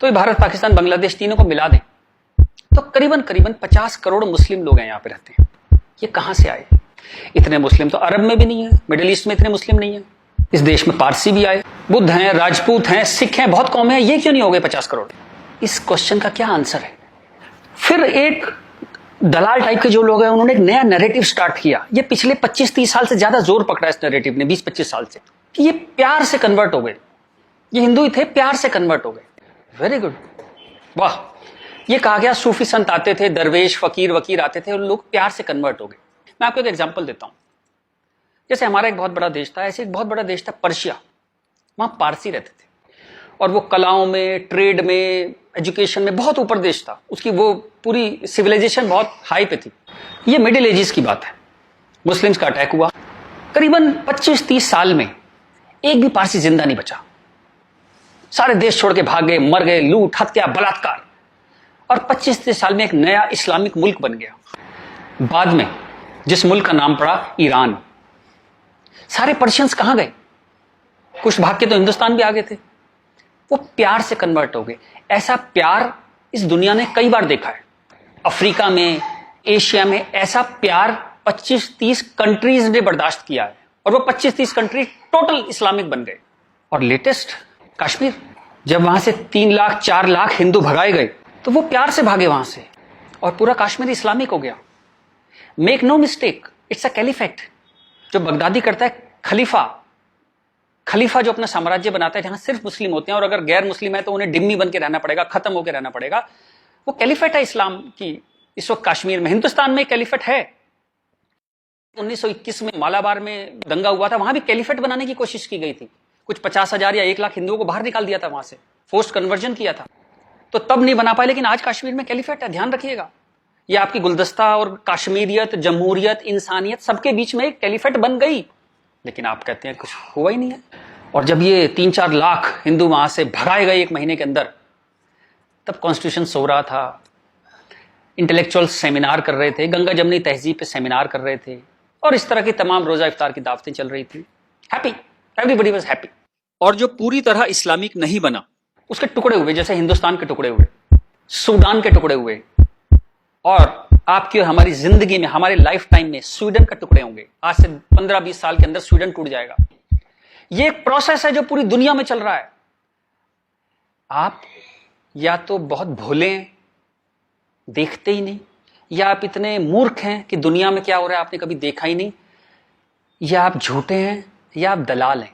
तो ये भारत, पाकिस्तान, बांग्लादेश तीनों को मिला दें तो करीबन करीबन 50 करोड़ मुस्लिम लोग हैं यहाँ पे रहते हैं। ये कहां से आए? इतने मुस्लिम तो अरब में भी नहीं है, मिडिल ईस्ट में इतने मुस्लिम नहीं है। इस देश में पारसी भी आए, बुद्ध हैं, राजपूत हैं, सिख हैं, बहुत कौमें हैं, ये क्यों नहीं हो गए 50 करोड़? इस क्वेश्चन का क्या आंसर है? फिर एक दलाल टाइप के जो लोग हैं उन्होंने एक नया नैरेटिव स्टार्ट किया। ये पिछले 25-30 साल से ज्यादा जोर पकड़ा इस नैरेटिव ने, 20-25 साल से, कि ये प्यार से कन्वर्ट हो गए। ये हिंदू ही थे, प्यार से कन्वर्ट हो गए। वेरी गुड, वाह। ये कहा गया सूफी संत आते थे, दरवेश फकीर वकीर आते थे, और लोग प्यार से कन्वर्ट हो गए। मैं आपको एक एग्जांपल देता हूं। जैसे हमारा एक बहुत बड़ा देश था, ऐसे एक बहुत बड़ा देश था पर्शिया। वहां पारसी रहते थे और वो कलाओं में, ट्रेड में, एजुकेशन में बहुत ऊपर देश था। उसकी वो पूरी सिविलाइजेशन बहुत हाई पे थी। ये मिडिल एजेस की बात है। मुस्लिम्स का अटैक हुआ, करीबन 25-30 साल में एक भी पारसी जिंदा नहीं बचा। सारे देश छोड़ के भाग गए, मर गए, लूट, हत्या, बलात्कार। और 25-30 साल में एक नया इस्लामिक मुल्क बन गया। बाद में जिस मुल्क का नाम पड़ा ईरान। सारे पर्शियंस कहां गए? कुछ भाग के तो हिंदुस्तान भी आ गए थे। वो प्यार से कन्वर्ट हो गए। ऐसा प्यार इस दुनिया ने कई बार देखा है। अफ्रीका में, एशिया में ऐसा प्यार 25-30 कंट्रीज ने बर्दाश्त किया है, और वो 25-30 कंट्री टोटल इस्लामिक बन गए। और लेटेस्ट कश्मीर, जब वहां से 3 लाख 4 लाख हिंदू भगाए गए तो वो प्यार से भागे वहां से, और पूरा कश्मीर इस्लामिक हो गया। Make no mistake, it's a caliphate. जो बगदादी करता है खलीफा जो अपना साम्राज्य बनाता है जहां सिर्फ मुस्लिम होते हैं, और अगर गैर मुस्लिम है तो उन्हें डिम्मी बन के रहना पड़ेगा, खत्म होकर रहना पड़ेगा। वो कैलिफेट है इस्लाम की। इस वक्त कश्मीर में, हिंदुस्तान में कैलिफेट है। 1921 में मालाबार में दंगा हुआ था, वहां भी कैलिफेट बनाने की कोशिश की गई थी। कुछ 50,000 या 1 लाख हिंदुओं को बाहर निकाल दिया था वहां से, फोर्स्ड कन्वर्जन किया था। तो तब नहीं बना पाए, लेकिन आज कश्मीर में कैलिफेट है, ध्यान रखिएगा। ये आपकी गुलदस्ता और कश्मीरियत, जमहूरियत, इंसानियत सबके बीच में एक कैलिफेट बन गई। लेकिन आप कहते हैं कुछ हुआ ही नहीं है। और जब ये 3-4 लाख हिंदू वहां से भगाए गए 1 महीने के अंदर, तब कॉन्स्टिट्यूशन सो रहा था, इंटेलेक्चुअल सेमिनार कर रहे थे, गंगा जमनी तहजीब पे सेमिनार कर रहे थे, और इस तरह की तमाम रोजा इफ्तार की दावतें चल रही थी। Happy, everybody was happy. और जो पूरी तरह इस्लामिक नहीं बना, उसके टुकड़े हुए, जैसे हिंदुस्तान के टुकड़े हुए, सूडान के टुकड़े हुए, और आपकी और हमारी जिंदगी में, हमारे लाइफ टाइम में स्वीडन का टुकड़े होंगे। आज से 15-20 साल के अंदर स्वीडन टूट जाएगा। ये एक प्रोसेस है जो पूरी दुनिया में चल रहा है। आप या तो बहुत भोले हैं, देखते ही नहीं, या आप इतने मूर्ख हैं कि दुनिया में क्या हो रहा है आपने कभी देखा ही नहीं, या आप झूठे हैं, या आप दलाल हैं।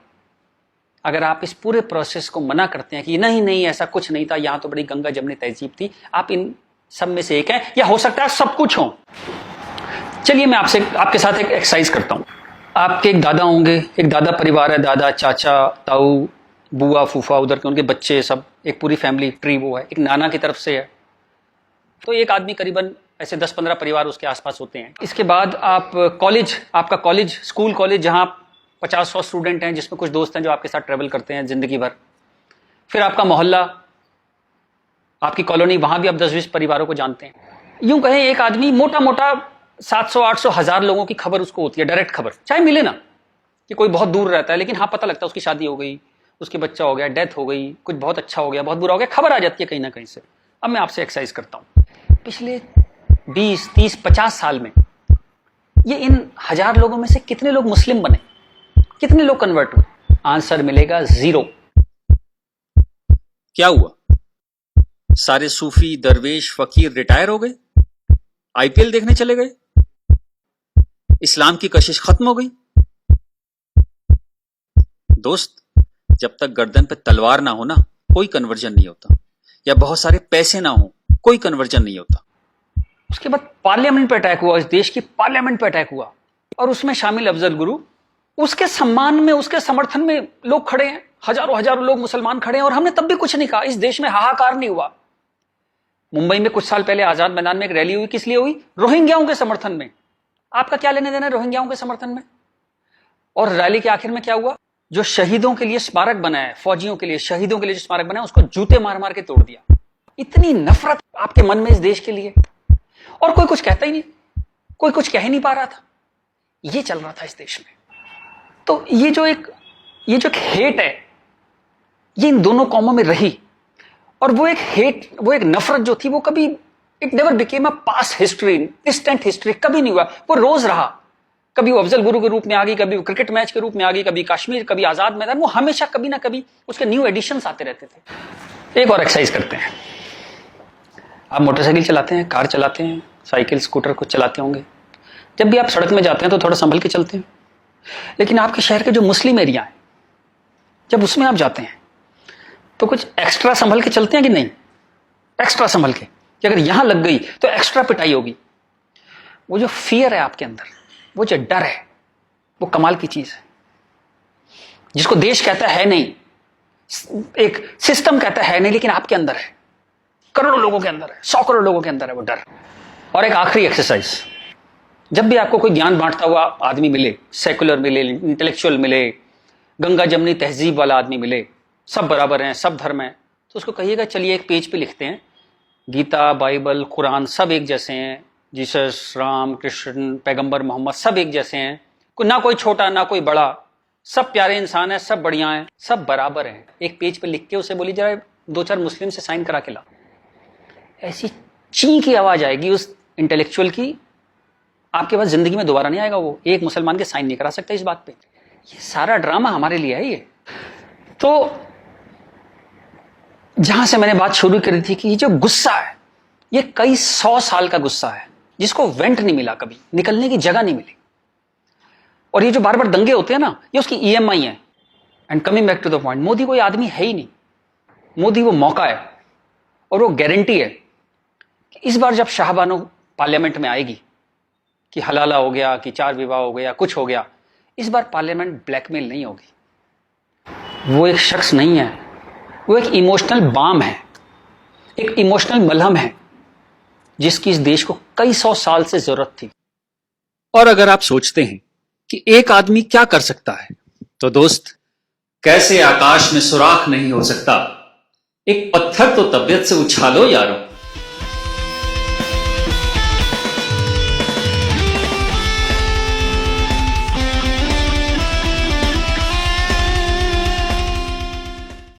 अगर आप इस पूरे प्रोसेस को मना करते हैं कि नहीं नहीं ऐसा कुछ नहीं था, यहां तो बड़ी गंगा जमनी तहजीब थी, आप इन सब में से एक है, या हो सकता है सब कुछ हो। चलिए मैं आपके साथ एक एक्सरसाइज करता हूं। आपके एक दादा होंगे, एक दादा परिवार है, दादा, चाचा, ताऊ, बुआ, फूफा, उधर के उनके बच्चे, सब एक पूरी फैमिली ट्री वो है। एक नाना की तरफ से है, तो एक आदमी करीबन ऐसे 10-15 परिवार उसके आसपास होते हैं। इसके बाद आप कॉलेज, आपका कॉलेज, स्कूल कॉलेज, जहां 50-100 स्टूडेंट हैं, जिसमें कुछ दोस्त हैं जो आपके साथ ट्रेवल करते हैं जिंदगी भर। फिर आपका मोहल्ला, आपकी कॉलोनी, वहां भी आप 10-20 परिवारों को जानते हैं। यूं कहें एक आदमी मोटा मोटा 700-800 1000 लोगों की खबर उसको होती है, डायरेक्ट खबर, चाहे मिले ना, कि कोई बहुत दूर रहता है, लेकिन हाँ पता लगता है उसकी शादी हो गई, उसके बच्चा हो गया, डेथ हो गई, कुछ बहुत अच्छा हो गया, बहुत बुरा हो गया, खबर आ जाती है कहीं ना कहीं से। अब मैं आपसे एक्सरसाइज करता हूं, पिछले 20-30-50 साल में ये इन 1000 लोगों में से कितने लोग मुस्लिम बने, कितने लोग कन्वर्ट हुए? आंसर मिलेगा 0। क्या हुआ? सारे सूफी, दरवेश, फकीर रिटायर हो गए, आईपीएल देखने चले गए, इस्लाम की कशिश खत्म हो गई। दोस्त, जब तक गर्दन पे तलवार ना हो ना, कोई कन्वर्जन नहीं होता, या बहुत सारे पैसे ना हो, कोई कन्वर्जन नहीं होता। उसके बाद पार्लियामेंट पे अटैक हुआ, इस देश की पार्लियामेंट पे अटैक हुआ, और उसमें शामिल अफजल गुरु, उसके सम्मान में, उसके समर्थन में लोग खड़े हैं, हजारों लोग मुसलमान खड़े हैं, और हमने तब भी कुछ नहीं कहा। इस देश में हाहाकार नहीं हुआ। मुंबई में कुछ साल पहले आजाद मैदान में एक रैली हुई, किस लिए हुई? रोहिंग्याओं के समर्थन में। आपका क्या लेने देना रोहिंग्याओं के समर्थन में? और रैली के आखिर में क्या हुआ? जो शहीदों के लिए स्मारक बना है, फौजियों के लिए, शहीदों के लिए जो स्मारक बना है, उसको जूते मार मार के तोड़ दिया। इतनी नफरत आपके मन में इस देश के लिए, और कोई कुछ कहता ही नहीं, कोई कुछ कह ही नहीं पा रहा था। ये चल रहा था इस देश में। तो ये जो एक हेट है, ये इन दोनों कौमों में रही, और वो एक नफरत जो थी वो कभी, it never became a past history, distant history, कभी नहीं हुआ, वो रोज रहा। कभी वो अफजल गुरु के रूप में आ गई, कभी वो क्रिकेट मैच के रूप में आ गई, कभी कश्मीर, कभी आजाद मैदान, वो हमेशा कभी ना कभी उसके न्यू एडिशंस आते रहते थे। एक और एक्सरसाइज करते हैं। आप मोटरसाइकिल चलाते हैं, कार चलाते हैं, साइकिल स्कूटर कुछ चलाते होंगे। जब भी आप सड़क में जाते हैं तो थोड़ा संभल के चलते हैं, लेकिन आपके शहर के जो मुस्लिम एरिया है, जब उसमें आप जाते हैं तो कुछ एक्स्ट्रा संभल के चलते हैं कि नहीं? एक्स्ट्रा संभल के, कि अगर यहां लग गई तो एक्स्ट्रा पिटाई होगी। वो जो फियर है आपके अंदर, वो जो डर है, वो कमाल की चीज है, जिसको देश कहता है नहीं, एक सिस्टम कहता है नहीं, लेकिन आपके अंदर है, करोड़ों लोगों के अंदर है, 100 करोड़ लोगों के अंदर है वो डर। और एक आखिरी एक्सरसाइज, जब भी आपको कोई ज्ञान बांटता हुआ आदमी मिले, सेकुलर मिले, इंटेलेक्चुअल मिले, गंगा जमनी तहजीब वाला आदमी मिले, सब बराबर हैं, सब धर्म है, तो उसको कहिएगा चलिए एक पेज पे लिखते हैं, गीता, बाइबल, कुरान सब एक जैसे हैं, जीसस, राम, कृष्ण, पैगंबर मोहम्मद सब एक जैसे हैं, ना कोई छोटा ना कोई बड़ा, सब प्यारे इंसान है, सब बढ़िया हैं, सब बराबर हैं। एक पेज पे लिख के उसे बोली जरा 2-4 मुस्लिम से साइन करा के ला। ऐसी ची की आवाज आएगी उस इंटेलेक्चुअल की, आपके पास जिंदगी में दोबारा नहीं आएगा। वो एक मुसलमान के साइन नहीं करा सकता इस बात पे। ये सारा ड्रामा हमारे लिए है। ये तो जहां से मैंने बात शुरू करी थी कि ये जो गुस्सा है, ये कई 100 साल का गुस्सा है, जिसको वेंट नहीं मिला, कभी निकलने की जगह नहीं मिली। और ये जो बार बार दंगे होते हैं ना, ये उसकी EMI है। And coming back to the point, Modi कोई आदमी है ही नहीं, मोदी वो मौका है और वो गारंटी है कि इस बार जब शाहबानो पार्लियामेंट में आएगी कि हलाला हो गया, कि 4 विवाह हो गया, कुछ हो गया, इस बार पार्लियामेंट ब्लैकमेल नहीं होगी। वो एक शख्स नहीं है, वो एक इमोशनल बाम है, एक इमोशनल मलहम है, जिसकी इस देश को कई 100 साल से जरूरत थी। और अगर आप सोचते हैं कि एक आदमी क्या कर सकता है, तो दोस्त, कैसे आकाश में सुराख नहीं हो सकता, एक पत्थर तो तबीयत से उछालो यारो।